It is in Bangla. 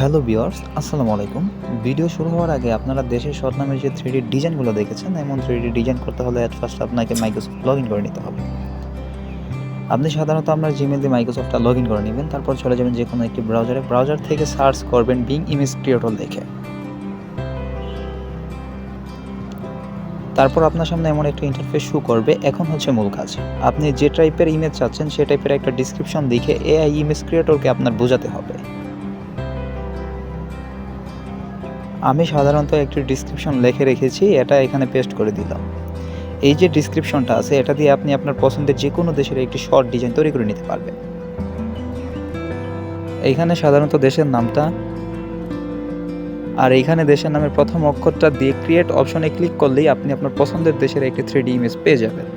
হ্যালো ভিউয়ার্স, আসসালামু আলাইকুম। ভিডিও শুরু হওয়ার আগে আপনারা দেশের শর্টনামের যে 3D ডিজাইনগুলো দেখেছেন, এমন 3D ডিজাইন করতে হলে এট ফার্স্ট আপনাকে মাইক্রোসফট লগইন করে নিতে হবে। আপনি সাধারণত আপনার জিমেইল দিয়ে মাইক্রোসফটটা লগইন করে নেবেন। তারপর চলে যাবেন যেকোনো একটি ব্রাউজারে। ব্রাউজার থেকে সার্চ করবেন বিং ইমেজ ক্রিয়েটর লিখে। তারপর আপনার সামনে এমন একটা ইন্টারফেস শো করবে। এখন হচ্ছে মূল কাজ। আপনি যে টাইপের ইমেজ চাচ্ছেন সে টাইপের একটা ডেসক্রিপশন লিখে এআই ইমেজ ক্রিয়েটরকে আপনার বোঝাতে হবে। আমি সাধারণত একটি ডেসক্রিপশন লিখে রেখেছি, এটা এখানে পেস্ট করে দিলাম। এই যে ডেসক্রিপশনটা আছে এটা দিয়ে আপনি আপনার পছন্দের যে কোনো দেশের একটি শর্ট ডিজাইন তৈরি করে নিতে পারবেন। এইখানে সাধারণত দেশের নামটা, আর এইখানে দেশের নামের প্রথম অক্ষরটা দিয়ে ক্রিয়েট অপশনে ক্লিক করলেই আপনি আপনার পছন্দের দেশের একটি 3D ইমেজ পেয়ে যাবেন।